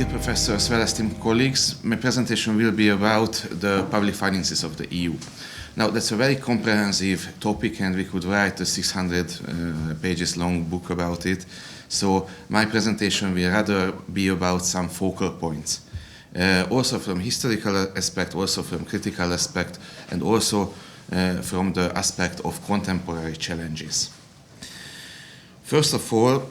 Dear professors, well-esteemed colleagues, my presentation will be about the public finances of the EU. Now, that's a very comprehensive topic, and we could write a 600 pages long book about it. So my presentation will rather be about some focal points. Also from historical aspect, also from critical aspect, and also from the aspect of contemporary challenges. First of all,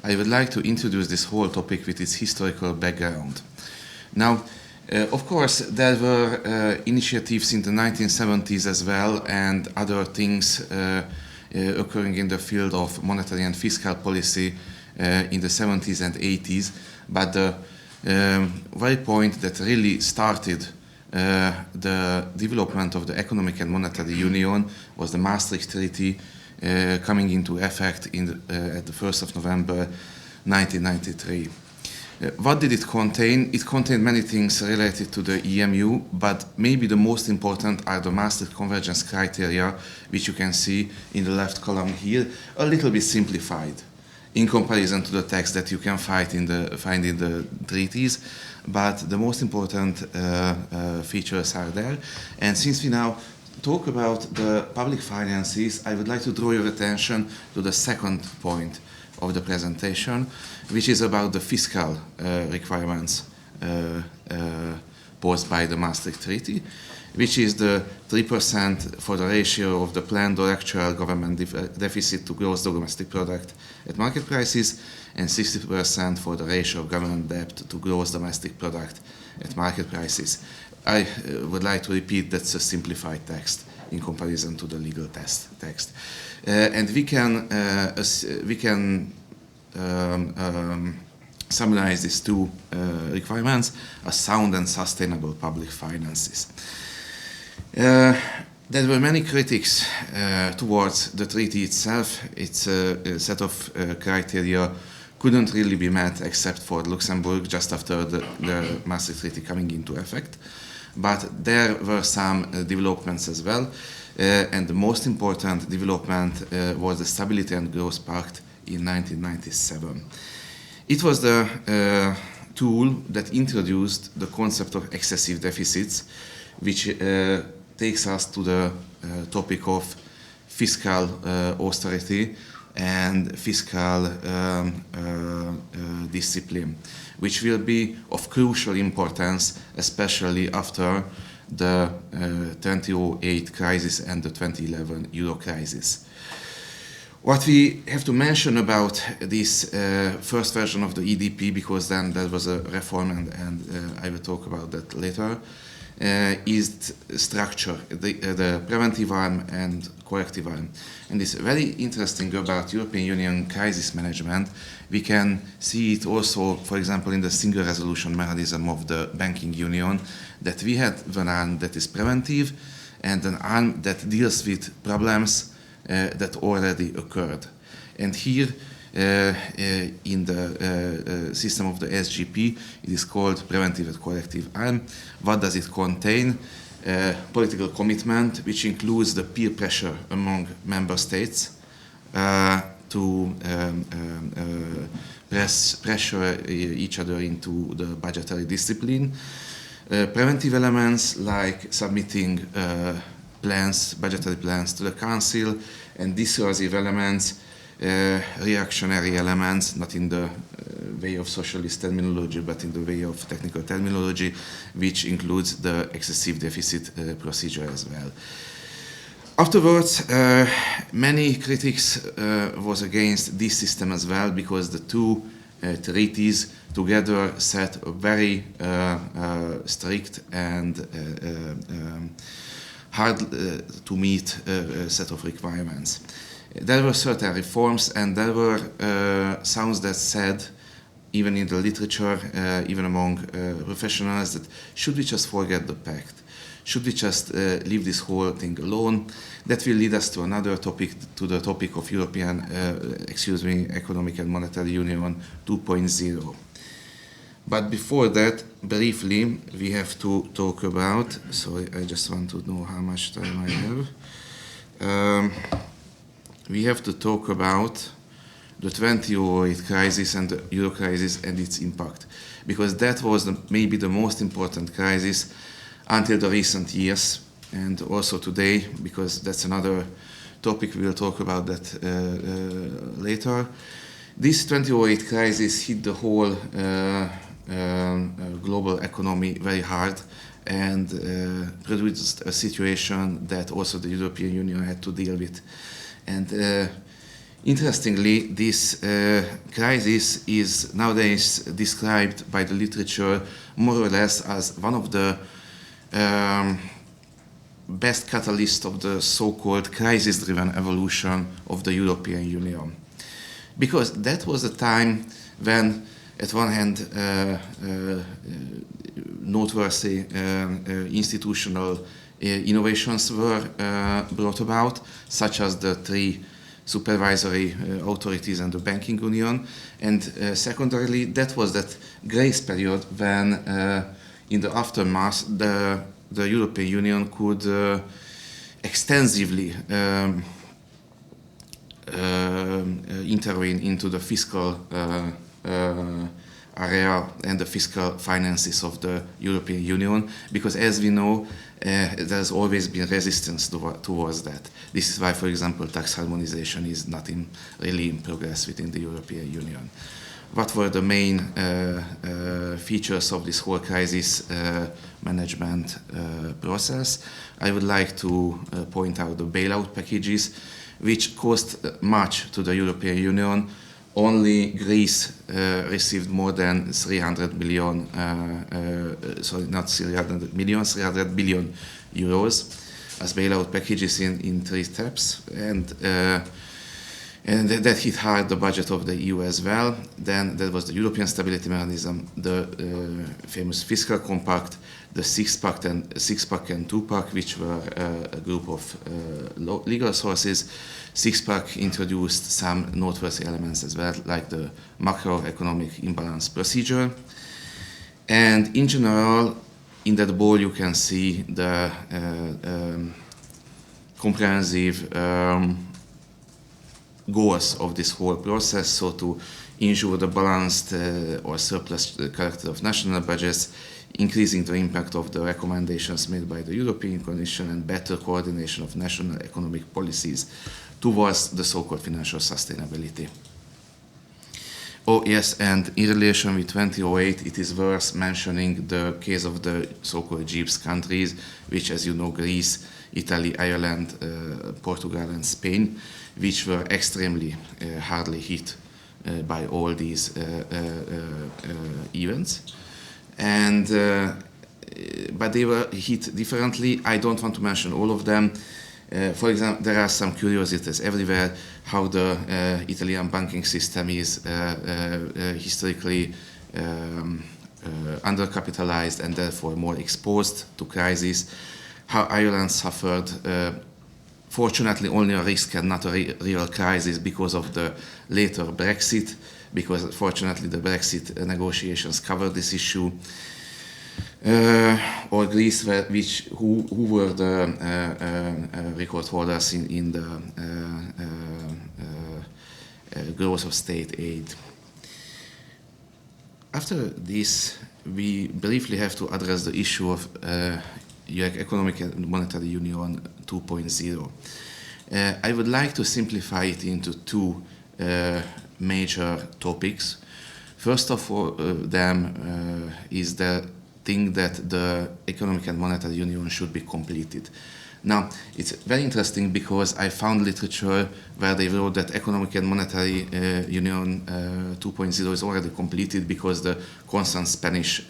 I would like to introduce this whole topic with its historical background. Now, of course, there were initiatives in the 1970s as well, and other things occurring in the field of monetary and fiscal policy in the 70s and 80s. But the very point that really started the development of the economic and monetary union was the Maastricht Treaty, coming into effect at the 1st of November 1993. What did it contain? It contained many things related to the EMU, but maybe the most important are the Maastricht convergence criteria, which you can see in the left column here, a little bit simplified in comparison to the text that you can find in the treaties, but the most important features are there. And since we now talk about the public finances, I would like to draw your attention to the second point of the presentation, which is about the fiscal requirements posed by the Maastricht Treaty, which is the 3% for the ratio of the planned or actual government deficit to gross domestic product at market prices, and 60% for the ratio of government debt to gross domestic product at market prices. I would like to repeat that's a simplified text in comparison to the legal text. And we can summarize these two requirements as sound and sustainable public finances. There were many critics towards the treaty itself. Its set of criteria couldn't really be met except for Luxembourg just after the Maastricht Treaty coming into effect. But there were some developments as well, and the most important development was the Stability and Growth Pact in 1997. It was the tool that introduced the concept of excessive deficits, which takes us to the topic of fiscal austerity and fiscal discipline, which will be of crucial importance, especially after the 2008 crisis and the 2011 euro crisis. What we have to mention about this first version of the EDP, because then there was a reform, and I will talk about that later, is structure, the preventive arm and corrective arm. And it's very interesting about European Union crisis management. We can see it also, for example, in the single resolution mechanism of the banking union, that we had an arm that is preventive and an arm that deals with problems that already occurred. And here, in the system of the SGP, it is called preventive and corrective arm. What does it contain? Political commitment, which includes the peer pressure among member states to pressure each other into the budgetary discipline. Preventive elements like submitting budgetary plans to the Council, and dissuasive elements, reactionary elements, not in the way of socialist terminology, but in the way of technical terminology, which includes the excessive deficit procedure as well. Afterwards, many critics was against this system as well, because the two treaties together set a very strict and hard to meet set of requirements. There were certain reforms, and there were sounds that said, even in the literature, even among professionals, that should we just forget the pact? Should we just leave this whole thing alone? That will lead us to another topic, to the topic of Economic and Monetary Union 2.0. But before that, briefly, we have to talk about, sorry, I just want to know how much time I have. We have to talk about the 2008 crisis and the euro crisis and its impact, because that was maybe the most important crisis until the recent years, and also today, because that's another topic, we will talk about that later. This 2008 crisis hit the whole global economy very hard and produced a situation that also the European Union had to deal with. And interestingly, this crisis is nowadays described by the literature more or less as one of the best catalysts of the so-called crisis-driven evolution of the European Union. Because that was a time when, at one hand, noteworthy institutional innovations were brought about, such as the three supervisory authorities and the banking union. And secondarily, that was that grace period when, in the aftermath, the European Union could extensively intervene into the fiscal area and the fiscal finances of the European Union, because as we know, there's always been resistance towards that. This is why, for example, tax harmonization is not really in progress within the European Union. What were the main features of this whole crisis management process? I would like to point out the bailout packages, which cost much to the European Union. Only Greece received more than 300 billion euros as bailout packages in 3 steps, and that hit hard the budget of the EU as well. Then there was the European Stability Mechanism, the famous fiscal compact, the six-pack and two-pack, which were a group of legal sources. Six-pack introduced some noteworthy elements as well, like the macroeconomic imbalance procedure. And in general, in that ball you can see the comprehensive goals of this whole process, so to ensure the balanced or surplus character of national budgets, increasing the impact of the recommendations made by the European Commission, and better coordination of national economic policies towards the so-called financial sustainability. Oh yes, and in relation with 2008, it is worth mentioning the case of the so-called GIPS countries, which, as you know, Greece, Italy, Ireland, Portugal and Spain, which were extremely hardly hit by all these events. And but they were hit differently. I don't want to mention all of them. For example, there are some curiosities everywhere, how the Italian banking system is historically undercapitalized and therefore more exposed to crisis, how Ireland suffered, fortunately only a risk and not a real crisis because of the later Brexit, because fortunately the Brexit negotiations covered this issue. Or Greece, who were the record holders in the growth of state aid. After this, we briefly have to address the issue of Economic and Monetary Union 2.0. I would like to simplify it into 2 major topics. First of all, them is the thing that the Economic and Monetary Union should be completed. Now, it's very interesting because I found literature where they wrote that Economic and Monetary Union 2.0 is already completed because the concerned Spanish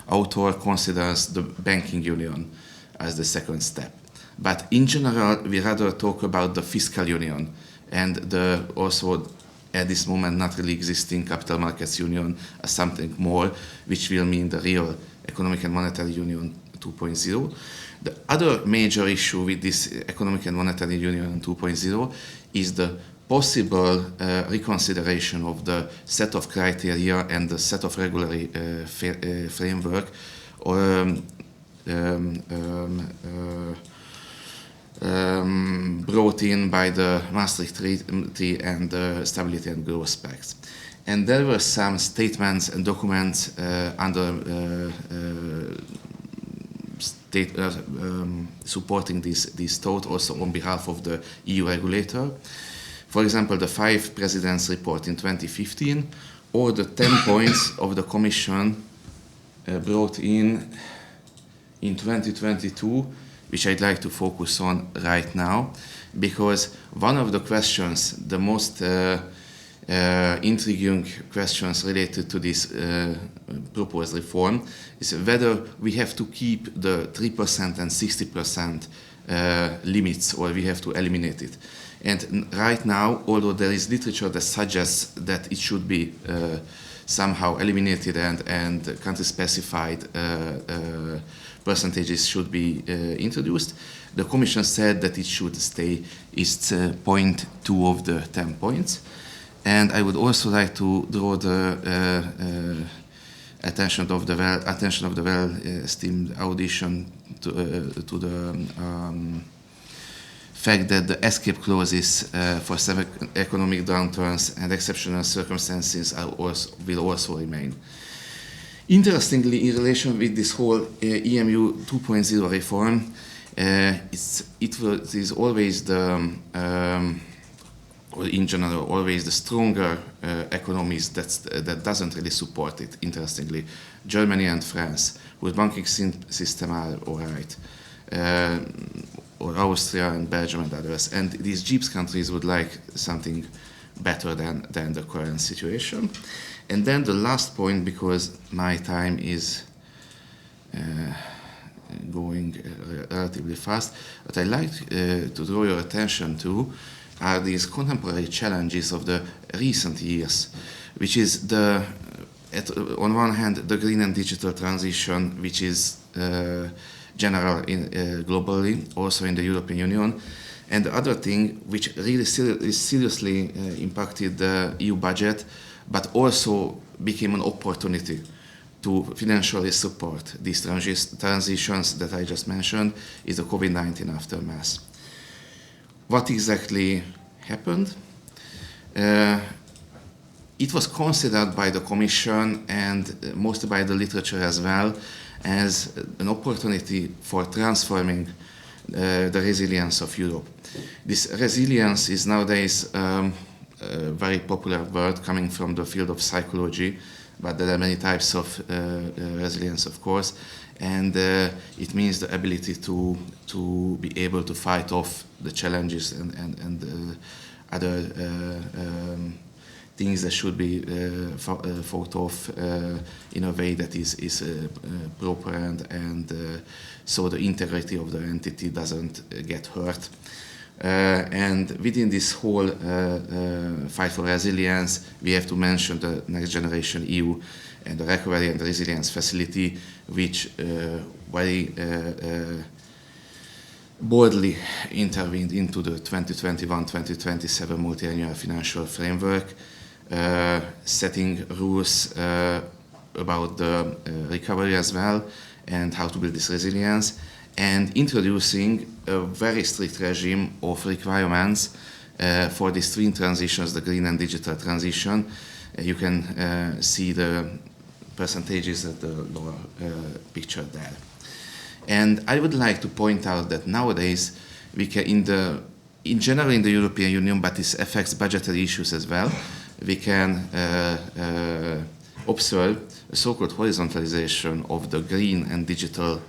author considers the banking union as the second step. But in general, we rather talk about the fiscal union and the also at this moment not really existing capital markets union as something more, which will mean the real Economic and Monetary Union 2.0. The other major issue with this Economic and Monetary Union 2.0 is the possible reconsideration of the set of criteria and the set of regulatory framework brought in by the Maastricht Treaty and the Stability and Growth Pact. And there were some statements and documents supporting this thought also on behalf of the EU regulator. For example, the 5 Presidents' report in 2015 or the 10 points of the Commission brought in 2022, which I'd like to focus on right now, because one of the questions, the most intriguing questions related to this proposed reform is whether we have to keep the 3% and 60% limits or we have to eliminate it. And right now, although there is literature that suggests that it should be somehow eliminated and country-specified percentages should be introduced, the Commission said that it should stay its point 2 of the 10 points. And I would also like to draw the attention of the well-esteemed audition to the fact that the escape clauses for some economic downturns and exceptional circumstances will also remain. Interestingly, in relation with this whole EMU 2.0 reform, it is always the or in general, always the stronger economies that doesn't really support it, interestingly. Germany and France, whose banking system are all right, or Austria and Belgium and others. And these GIPS countries would like something better than the current situation. And then the last point, because my time is going relatively fast, what I'd like to draw your attention to are these contemporary challenges of the recent years, which is on one hand, the green and digital transition, which is general globally, also in the European Union, and the other thing, which really seriously impacted the EU budget, but also became an opportunity to financially support these transitions that I just mentioned, is the COVID-19 aftermath. What exactly happened? It was considered by the Commission and mostly by the literature as well as an opportunity for transforming the resilience of Europe. This resilience is nowadays a very popular word coming from the field of psychology, but there are many types of resilience, of course, and it means the ability to be able to fight off the challenges and other things that should be fought off in a way that is proper and so the integrity of the entity doesn't get hurt. And within this whole fight for resilience, we have to mention the Next Generation EU and the Recovery and Resilience Facility, which very boldly intervened into the 2021-2027 multi-annual financial framework, setting rules about the recovery as well and how to build this resilience, and introducing a very strict regime of requirements for these twin transitions, the green and digital transition. You can see the percentages at the lower picture there. And I would like to point out that nowadays, we can, in general in the European Union, but this affects budgetary issues as well, we can observe a so-called horizontalization of the green and digital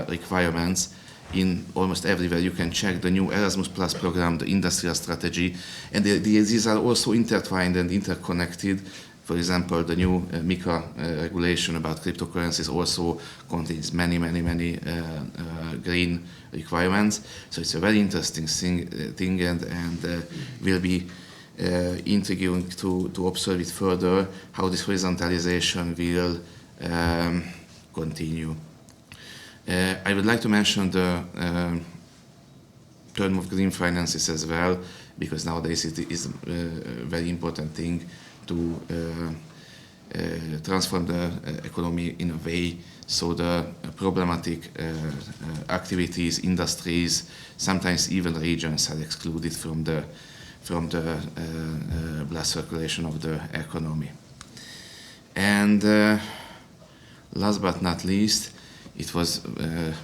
requirements in almost everywhere. You can check the new Erasmus Plus program, the industrial strategy, and these are also intertwined and interconnected. For example, the new MiCA regulation about cryptocurrencies also contains many green requirements. So it's a very interesting thing and will be intriguing to observe it further, how this horizontalization will continue. I would like to mention the term of green finances as well, because nowadays it is a very important thing to transform the economy in a way so the problematic activities, industries, sometimes even regions are excluded from the blood circulation of the economy. And last but not least, it was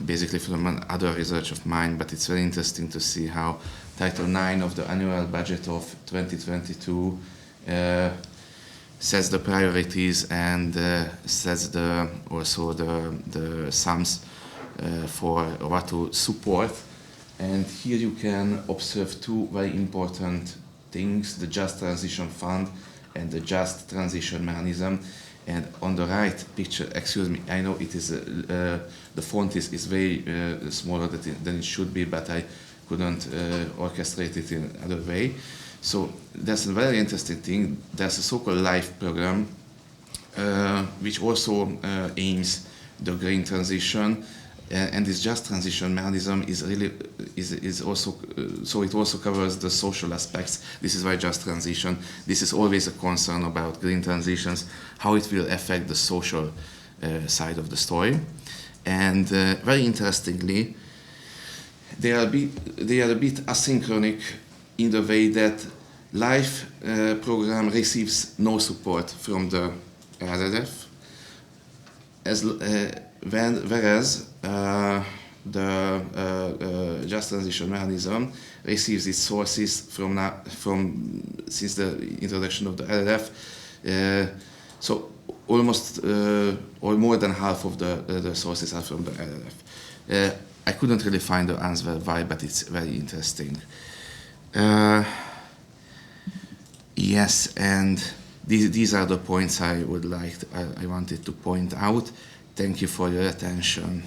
basically from another research of mine, but it's very interesting to see how Title IX of the annual budget of 2022 sets the priorities and sets also the sums for what to support. And here you can observe two very important things: the Just Transition Fund and the Just Transition Mechanism. And on the right picture, excuse me, I know it is the font is very smaller than it should be, but I couldn't orchestrate it in another way. So that's a very interesting thing. There's a so-called LIFE program, which also aims the green transition, and this Just Transition Mechanism is also so it also covers the social aspects. This is why Just Transition. This is always a concern about green transitions, how it will affect the social side of the story. And very interestingly, they are a bit asynchronic in the way that LIFE program receives no support from the RRF, whereas the Just Transition Mechanism receives its sources since the introduction of the RRF. So almost or more than half of the sources are from the RRF. I couldn't really find the answer why, but it's very interesting. Yes, and these are the points I wanted to point out. Thank you for your attention.